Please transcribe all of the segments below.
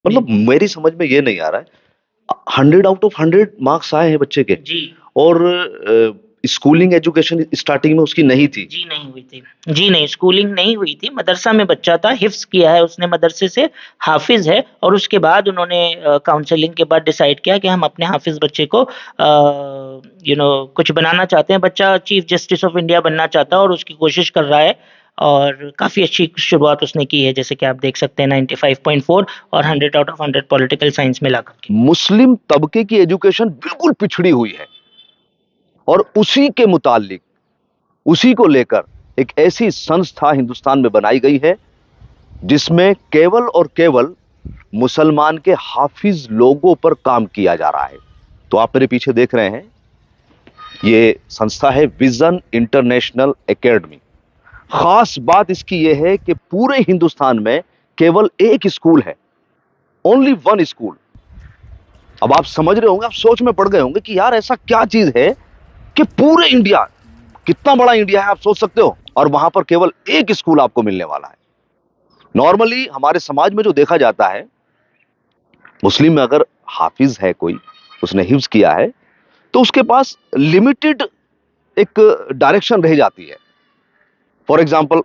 मतलब मेरी समझ में ये नहीं आ रहा है, 100 आउट ऑफ 100 मार्क्स आए हैं बच्चे के जी और स्कूलिंग एजुकेशन स्टार्टिंग में उसकी नहीं थी। जी नहीं हुई थी। जी नहीं, स्कूलिंग नहीं हुई थी, मदरसा में बच्चा था, हिफ्स किया है उसने मदरसे से, हाफिज है, और उसके बाद उन्होंने काउंसलिंग के बाद डिसाइड किया कि हम अपने हाफिज बच्चे को कुछ बनाना चाहते हैं। बच्चा चीफ जस्टिस ऑफ इंडिया बनना चाहता है और उसकी कोशिश कर रहा है, और काफी अच्छी शुरुआत उसने की है, जैसे कि आप देख सकते हैं 95.4 और 100 आउट ऑफ 100 पॉलिटिकल साइंस में ला करके। मुस्लिम तबके की एजुकेशन बिल्कुल पिछड़ी हुई है और उसी के मुतालिक, उसी को लेकर एक ऐसी संस्था हिंदुस्तान में बनाई गई है जिसमें केवल और केवल मुसलमान के हाफिज लोगों पर काम किया जा रहा है। तो आप मेरे पीछे देख रहे हैं, ये संस्था है विजन इंटरनेशनल एकेडमी। खास बात इसकी यह है कि पूरे हिंदुस्तान में केवल एक स्कूल है, ओनली वन स्कूल। अब आप समझ रहे होंगे, आप सोच में पड़ गए होंगे कि यार ऐसा क्या चीज है कि पूरे इंडिया, कितना बड़ा इंडिया है आप सोच सकते हो, और वहां पर केवल एक स्कूल आपको मिलने वाला है। नॉर्मली हमारे समाज में जो देखा जाता है, मुस्लिम में अगर हाफिज है कोई, उसने हिफ्ज किया है, तो उसके पास लिमिटेड एक डायरेक्शन रह जाती है। फॉर एग्जाम्पल,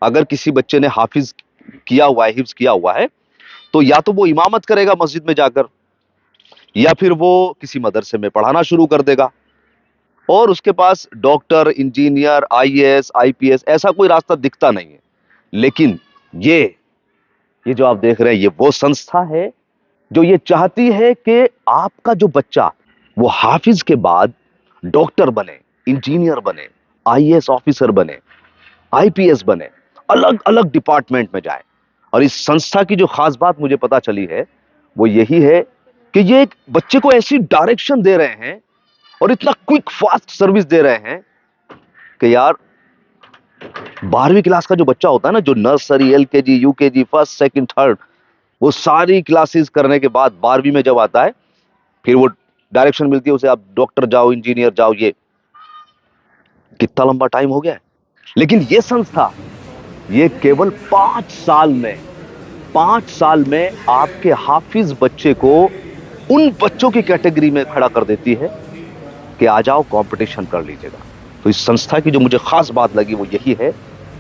अगर किसी बच्चे ने हाफिज किया हुआ है, हिफ्ज किया हुआ है, तो या तो वो इमामत करेगा मस्जिद में जाकर, या फिर वो किसी मदरसे में पढ़ाना शुरू कर देगा, और उसके पास डॉक्टर, इंजीनियर, आईएएस, आईपीएस ऐसा कोई रास्ता दिखता नहीं है। लेकिन ये जो आप देख रहे हैं, ये वो संस्था है जो ये चाहती है कि आपका जो बच्चा वो हाफिज के बाद डॉक्टर बने, इंजीनियर बने, आईएएस ऑफिसर बने, आईपीएस बने, अलग अलग डिपार्टमेंट में जाए। और इस संस्था की जो खास बात मुझे पता चली है वो यही है कि ये एक बच्चे को ऐसी डायरेक्शन दे रहे हैं और इतना क्विक फास्ट सर्विस दे रहे हैं कि यार 12वीं क्लास का जो बच्चा होता है ना, जो nursery, LKG, UKG, first, second, third, वो सारी क्लासेस करने के बाद 12वीं में जब आता है, फिर वो डायरेक्शन मिलती है उसे, आप डॉक्टर जाओ, इंजीनियर जाओ। ये कितना लंबा टाइम हो गया है। लेकिन ये संस्था, ये केवल 5 साल में आपके हाफिज बच्चे को उन बच्चों की कैटेगरी में खड़ा कर देती है कि आ जाओ कंपटीशन कर लीजिएगा। तो इस संस्था की जो मुझे खास बात लगी वो यही है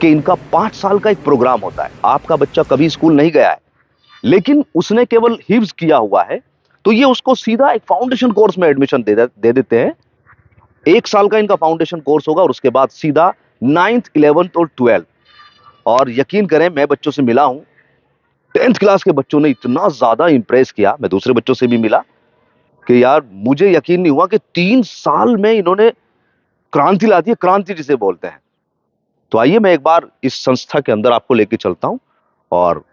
कि इनका 5 साल का एक प्रोग्राम होता है। आपका बच्चा कभी स्कूल नहीं गया है, लेकिन उसने केवल हिफ्ज किया हुआ है, तो ये उसको सीधा एक फाउंडेशन कोर्स में एडमिशन दे देते हैं। 1 साल का इनका फाउंडेशन कोर्स होगा और उसके बाद सीधा 9th, 11th और 12th। और यकीन करें, मैं बच्चों से मिला हूं, 10th क्लास के बच्चों ने इतना ज्यादा इंप्रेस किया, मैं दूसरे बच्चों से भी मिला, कि यार मुझे यकीन नहीं हुआ कि 3 साल में इन्होंने क्रांति ला दी है, क्रांति जिसे बोलते हैं। तो आइए मैं एक बार इस संस्था के अंदर आपको लेके चलता हूं और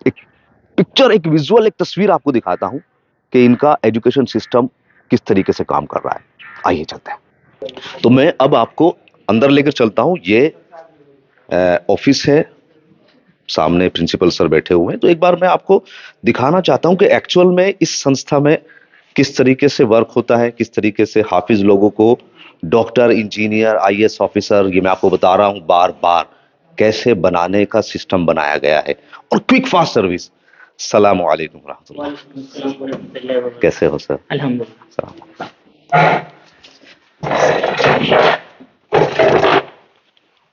एक पिक्चर, एक विजुअल, एक तस्वीर आपको दिखाता हूं कि इनका एजुकेशन सिस्टम किस तरीके से काम कर रहा है। आइए चलते हैं। तो मैं अब आपको अंदर लेकर चलता हूं। ये ऑफिस है, सामने प्रिंसिपल सर बैठे हुए हैं। तो एक बार मैं आपको दिखाना चाहता हूं कि एक्चुअल में इस संस्था में किस तरीके से वर्क होता है, किस तरीके से हाफिज लोगों को डॉक्टर, इंजीनियर, आईएएस ऑफिसर, ये मैं आपको बता रहा हूं बार बार, कैसे बनाने का सिस्टम बनाया गया है। और क्विक फास्ट सर्विस। सलाम वालेकुम रहमतुल्लाह। कैसे हो सर? अल्हम्दुलिल्लाह।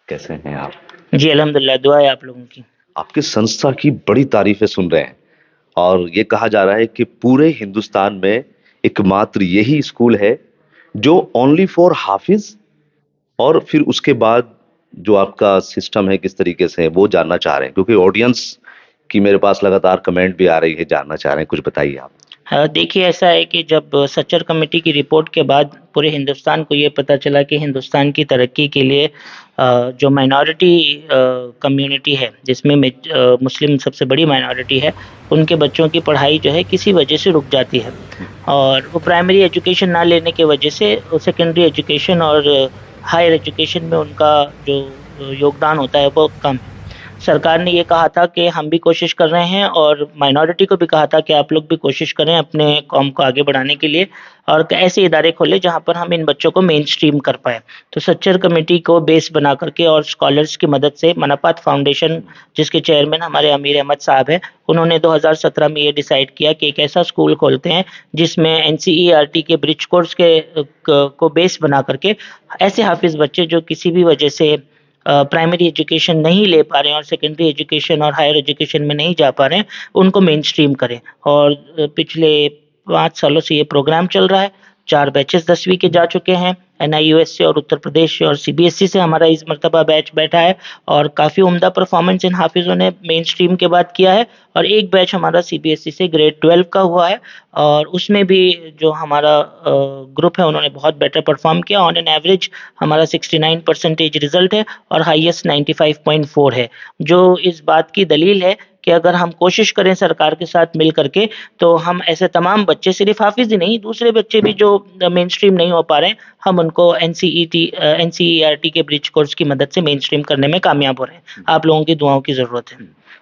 कैसे हैं आप? जी अल्हम्दुलिल्लाह, दुआ है आप लोगों की। आपके संस्था की बड़ी तारीफें सुन रहे हैं और ये कहा जा रहा है कि पूरे हिंदुस्तान में एकमात्र यही स्कूल है जो ओनली फॉर हाफिज, और फिर उसके बाद जो आपका सिस्टम है किस तरीके से है वो जानना चाह रहे हैं, क्योंकि ऑडियंस की मेरे पास लगातार कमेंट भी आ रही है, जानना चाह रहे हैं। कुछ बताइए आप। हाँ, देखिए ऐसा है कि जब सच्चर कमेटी की रिपोर्ट के बाद पूरे हिंदुस्तान को ये पता चला कि हिंदुस्तान की तरक्की के लिए जो माइनॉरिटी कम्युनिटी है, जिसमें मुस्लिम सबसे बड़ी माइनॉरिटी है, उनके बच्चों की पढ़ाई जो है किसी वजह से रुक जाती है, और वो प्राइमरी एजुकेशन ना लेने की वजह से सेकेंडरी एजुकेशन और हायर एजुकेशन में उनका जो योगदान होता है वो कम है। सरकार ने ये कहा था कि हम भी कोशिश कर रहे हैं और माइनॉरिटी को भी कहा था कि आप लोग भी कोशिश करें अपने कौम को आगे बढ़ाने के लिए और ऐसे इदारे खोले जहां पर हम इन बच्चों को मेन स्ट्रीम कर पाए। तो सच्चर कमेटी को बेस बना करके और स्कॉलर्स की मदद से मनापात फाउंडेशन, जिसके चेयरमैन हमारे अमीर अहमद साहब हैं, उन्होंने 2017 में ये डिसाइड किया कि एक ऐसा स्कूल खोलते हैं जिसमें एनसीईआरटी के ब्रिज कोर्स को बेस बना करके ऐसे हाफिज बच्चे जो किसी भी वजह से प्राइमरी एजुकेशन नहीं ले पा रहे हैं और सेकेंडरी एजुकेशन और हायर एजुकेशन में नहीं जा पा रहे हैं, उनको मेन स्ट्रीम करें। और पिछले 5 सालों से ये प्रोग्राम चल रहा है। 4 बैचेस 10वीं के जा चुके हैं। एनआईयूएस से और उत्तर प्रदेश से और सीबीएसई से हमारा इस मरतबा बैच बैठा है और काफ़ी उम्दा परफॉर्मेंस इन हाफिज़ों ने मेन स्ट्रीम के बाद किया है। और एक बैच हमारा सीबीएसई से ग्रेड 12 का हुआ है और उसमें भी जो हमारा ग्रुप है उन्होंने बहुत बेटर परफॉर्म किया। ऑन एन एवरेज हमारा 69% रिजल्ट है और हाईएस्ट 95.4 है, जो इस बात की दलील है कि अगर हम कोशिश करें सरकार के साथ मिल करके तो हम ऐसे तमाम बच्चे, सिर्फ हाफिज ही नहीं दूसरे बच्चे भी जो मेन स्ट्रीम नहीं हो पा रहे हैं, हम उनको एनसीईआरटी के ब्रिज कोर्स की मदद से मेन स्ट्रीम करने में कामयाब हो रहे हैं। आप लोगों की दुआओं की जरूरत है।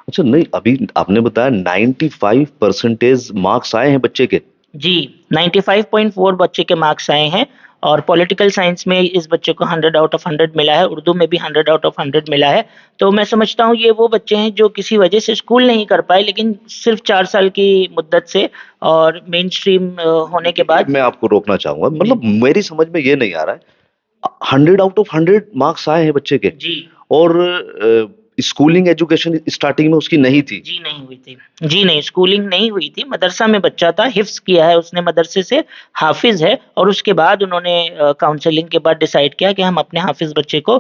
अच्छा, नहीं अभी आपने बताया 95% मार्क्स आए हैं बच्चे के। जी, 95.4 बच्चे के मार्क्स आए हैं और पॉलिटिकल साइंस में इस बच्चे को 100 आउट ऑफ 100 मिला है, उर्दू में भी 100 आउट ऑफ 100 मिला है। तो मैं समझता हूँ ये वो बच्चे हैं जो किसी वजह से स्कूल नहीं कर पाए, लेकिन सिर्फ 4 साल की मुद्दत से और मेन स्ट्रीम होने के बाद। मैं आपको रोकना चाहूंगा, मतलब मेरी समझ में ये नहीं आ रहा है, 100 आउट ऑफ 100 मार्क्स आए हैं बच्चे के जी, और स्कूलिंग एजुकेशन स्टार्टिंग में उसकी नहीं थी। जी नहीं हुई थी। जी नहीं, स्कूलिंग नहीं हुई थी। मदरसा में बच्चा था, हिफ्स किया है उसने मदरसे से, हाफिज है और उसके बाद उन्होंने काउंसलिंग के बाद डिसाइड किया कि हम अपने हाफिज बच्चे को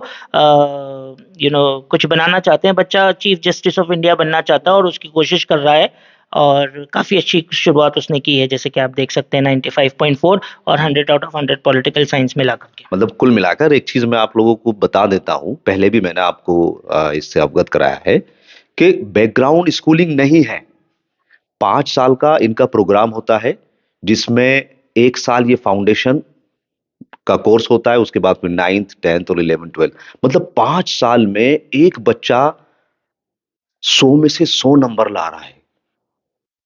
कुछ बनाना चाहते हैं। बच्चा चीफ जस्टिस ऑफ इंडिया बनना चाहता है और उसकी कोशिश कर रहा है और काफ़ी अच्छी शुरुआत उसने की है, जैसे कि आप देख सकते हैं 95.4 और 100 आउट ऑफ 100 पॉलिटिकल साइंस में ला करके। मतलब कुल मिलाकर एक चीज मैं आप लोगों को बता देता हूं, पहले भी मैंने आपको इससे अवगत कराया है कि बैकग्राउंड स्कूलिंग नहीं है। 5 साल का इनका प्रोग्राम होता है जिसमें 1 साल ये फाउंडेशन का कोर्स होता है, उसके बाद फिर 9th 10th और 11th 12th, मतलब 5 साल में एक बच्चा 100 में से 100 नंबर ला रहा है।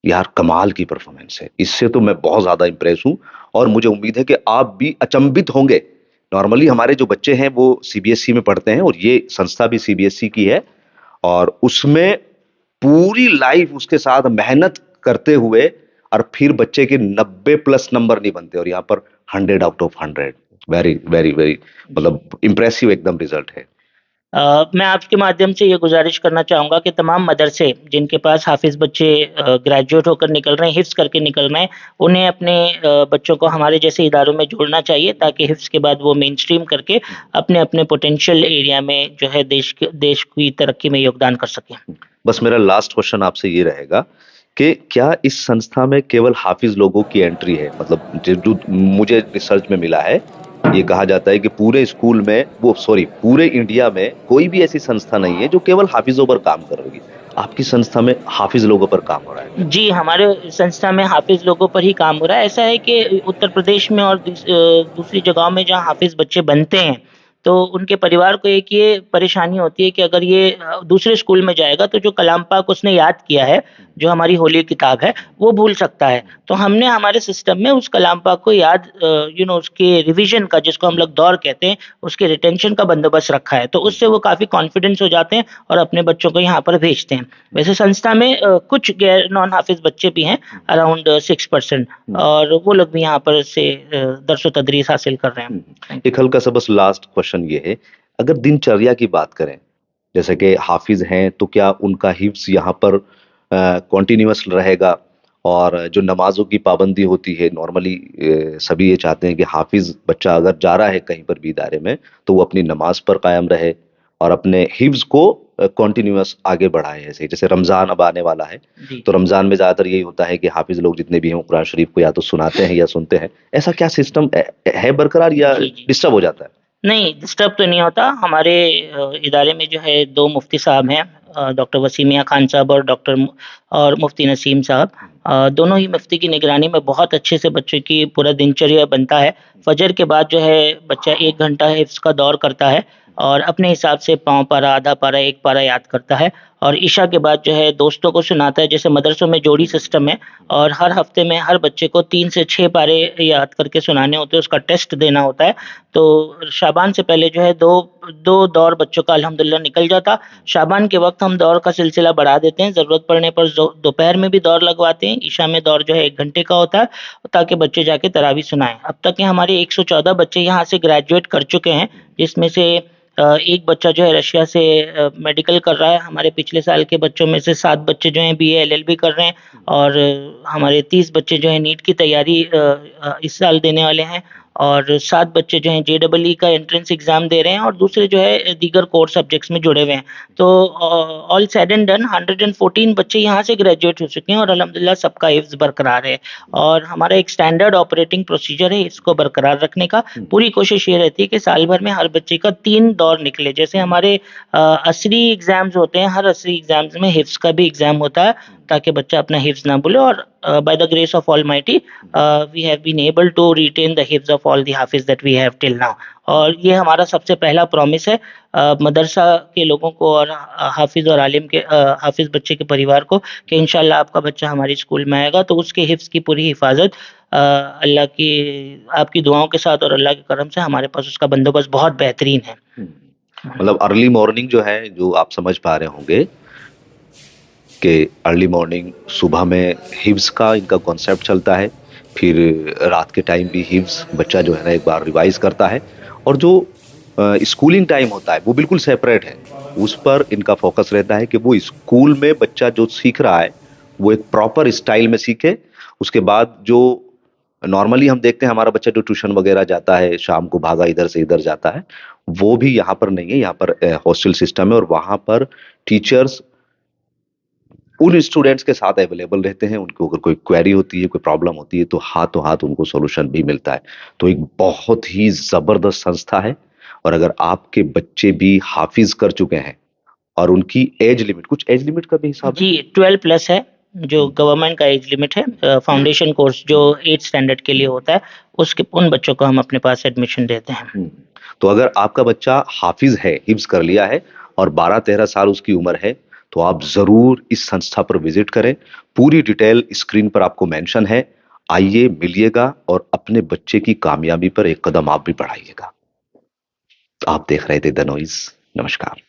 यार कमाल की परफॉर्मेंस है, इससे तो मैं बहुत ज्यादा इंप्रेस हूं और मुझे उम्मीद है कि आप भी अचंभित होंगे। नॉर्मली हमारे जो बच्चे हैं वो सीबीएसई में पढ़ते हैं और ये संस्था भी सीबीएसई की है और उसमें पूरी लाइफ उसके साथ मेहनत करते हुए और फिर बच्चे के 90+ नंबर नहीं बनते और यहाँ पर 100 out of 100। Very very very, मतलब इंप्रेसिव एकदम रिजल्ट है। मैं आपके माध्यम से ये गुजारिश करना चाहूँगा कि तमाम मदरसे जिनके पास हाफिज बच्चे ग्रेजुएट होकर निकल रहे हैं, हिफ्स करके निकल रहे हैं, उन्हें अपने बच्चों को हमारे जैसे इदारों में जोड़ना चाहिए ताकि हिफ्स के बाद वो मेन स्ट्रीम करके अपने अपने पोटेंशियल एरिया में जो है देश की तरक्की में योगदान कर सकें। बस मेरा लास्ट क्वेश्चन आपसे ये रहेगा कि क्या इस संस्था में केवल हाफिज लोगों की एंट्री है? मतलब जो मुझे रिसर्च में मिला है, ये कहा जाता है कि पूरे स्कूल में पूरे इंडिया में कोई भी ऐसी संस्था नहीं है जो केवल हाफिजों पर काम कर रही है। आपकी संस्था में हाफिज लोगों पर काम हो रहा है? जी, हमारे संस्था में हाफिज लोगों पर ही काम हो रहा है। ऐसा है कि उत्तर प्रदेश में और दूसरी जगहों में जहाँ हाफिज बच्चे बनते हैं तो उनके परिवार को एक ये परेशानी होती है कि अगर ये दूसरे स्कूल में जाएगा तो जो कलाम पाक उसने याद किया है, जो हमारी होली किताब है, वो भूल सकता है। तो हमने हमारे सिस्टम में उस कलाम पाक को याद उसके रिवीजन का, जिसको हम लोग दौर कहते हैं, उसके रिटेंशन का बंदोबस्त रखा है। तो उससे वो काफ़ी कॉन्फिडेंस हो जाते हैं और अपने बच्चों को यहाँ पर भेजते हैं। वैसे संस्था में कुछ गैर नॉन हाफिज बच्चे भी हैं, अराउंड 6%, और वो लोग भी यहाँ पर से दरसो तदरीस हासिल कर रहे हैं। एक हल्का सा बस लास्ट क्वेश्चन ये है, अगर दिनचर्या की बात करें, जैसे कि हाफिज हैं तो क्या उनका हिफ्स यहाँ पर कॉन्टिन्यूअस रहेगा? और जो नमाजों की पाबंदी होती है, नॉर्मली सभी ये चाहते हैं कि हाफिज बच्चा अगर जा रहा है कहीं पर भी इदारे में तो वो अपनी नमाज पर कायम रहे और अपने हिफ्स को कॉन्टिन्यूअस आगे बढ़ाए। ऐसे जैसे रमजान अब आने वाला है तो रमजान में ज्यादातर यही होता है कि हाफिज लोग जितने भी हैं कुरान शरीफ को या तो सुनाते हैं या सुनते हैं। ऐसा क्या सिस्टम है बरकरार या डिस्टर्ब हो जाता है? नहीं, डिस्टर्ब तो नहीं होता। हमारे इदारे में जो है 2 मुफ्ती साहब हैं, डॉक्टर वसीम मियां खान साहब और मुफ्ती नसीम साहब। दोनों ही मुफ्ती की निगरानी में बहुत अच्छे से बच्चे की पूरा दिनचर्या बनता है। फजर के बाद जो है बच्चा 1 घंटा हिफ्स का दौर करता है और अपने हिसाब से पाँव पारा, आधा पारा, एक पारा याद करता है और ईशा के बाद जो है दोस्तों को सुनाता है। जैसे मदरसों में जोड़ी सिस्टम है और हर हफ्ते में हर बच्चे को 3 से 6 पारे याद करके सुनाने होते हैं, उसका टेस्ट देना होता है। तो शाबान से पहले जो है दो दो दौर बच्चों का अल्हम्दुलिल्लाह निकल जाता। शाबान के वक्त हम दौर का सिलसिला बढ़ा देते हैं, ज़रूरत पड़ने पर दोपहर में भी दौर लगवाते हैं। ईशा में दौर जो है 1 घंटे का होता है ताकि बच्चे जाके तरावी सुनाएं। अब तक के हमारे 114 बच्चे यहाँ से ग्रेजुएट कर चुके हैं, जिसमें से एक बच्चा जो है रशिया से मेडिकल कर रहा है। हमारे पिछले साल के बच्चों में से 7 बच्चे जो हैं बीए एलएलबी कर रहे हैं और हमारे 30 बच्चे जो हैं नीट की तैयारी इस साल देने वाले हैं और 7 बच्चे जो हैं जेईई का एंट्रेंस एग्जाम दे रहे हैं और दूसरे जो है दीगर कोर सब्जेक्ट्स में जुड़े हुए हैं। तो ऑल सेड एंड डन 114 बच्चे यहाँ से ग्रेजुएट हो चुके हैं और अल्हम्दुलिल्लाह सबका हिफ्ज बरकरार है और हमारा एक स्टैंडर्ड ऑपरेटिंग प्रोसीजर है इसको बरकरार रखने का। पूरी कोशिश ये रहती है कि साल भर में हर बच्चे का 3 दौर निकले। जैसे हमारे असरी एग्जाम्स होते हैं, हर असरी एग्जाम्स में हिफ्ज का भी एग्जाम होता है ताकि बच्चा अपना हिफ्ज ना भूले और by the grace of Almighty we have been able to retain the hifz of all the hafiz that we have till now। और ये हमारा सबसे पहला प्रॉमिस है मदरसा के लोगों को और हाफिज और आलिम के हाफिज बच्चे के परिवार को कि इंशाल्लाह आपका बच्चा हमारे स्कूल में आएगा तो उसके हिफ्ज की पूरी हिफाजत अल्लाह की आपकी दुआओं के साथ और अल्लाह के करम से हमारे पास उसका बंदोबस्त बहुत बेहतरीन है। मतलब अर्ली मॉर्निंग जो है, जो आप समझ पा रहे होंगे कि अर्ली मॉर्निंग सुबह में हिफ्ज का इनका कॉन्सेप्ट चलता है, फिर रात के टाइम भी हिफ्ज बच्चा जो है ना एक बार रिवाइज करता है और जो स्कूलिंग टाइम होता है वो बिल्कुल सेपरेट है। उस पर इनका फोकस रहता है कि वो स्कूल में बच्चा जो सीख रहा है वो एक प्रॉपर स्टाइल में सीखे। उसके बाद जो नॉर्मली हम देखते हैं हमारा बच्चा जो ट्यूशन वगैरह जाता है, शाम को भागा इधर से इधर जाता है, वो भी यहाँ पर नहीं है। यहाँ पर हॉस्टल सिस्टम है और वहाँ पर टीचर्स उन स्टूडेंट्स के साथ अवेलेबल रहते हैं। उनको अगर कोई क्वेरी होती है, कोई प्रॉब्लम होती है तो हाथों हाथ उनको सॉल्यूशन भी मिलता है। तो एक बहुत ही जबरदस्त संस्था है और अगर आपके बच्चे भी हाफिज कर चुके हैं और उनकी एज लिमिट, कुछ एज लिमिट का भी हिसाब है जी 12 प्लस है जो गवर्नमेंट का एज लिमिट है। फाउंडेशन कोर्स जो 8 स्टैंडर्ड के लिए होता है उसके उन बच्चों को हम अपने पास एडमिशन देते हैं। तो अगर आपका बच्चा हाफिज है, हिफ्ज कर लिया है और 12-13 साल उसकी उम्र है तो आप जरूर इस संस्था पर विजिट करें। पूरी डिटेल स्क्रीन पर आपको मेंशन है। आइए, मिलिएगा और अपने बच्चे की कामयाबी पर एक कदम आप भी बढ़ाइएगा। आप देख रहे थे द नॉइज। नमस्कार।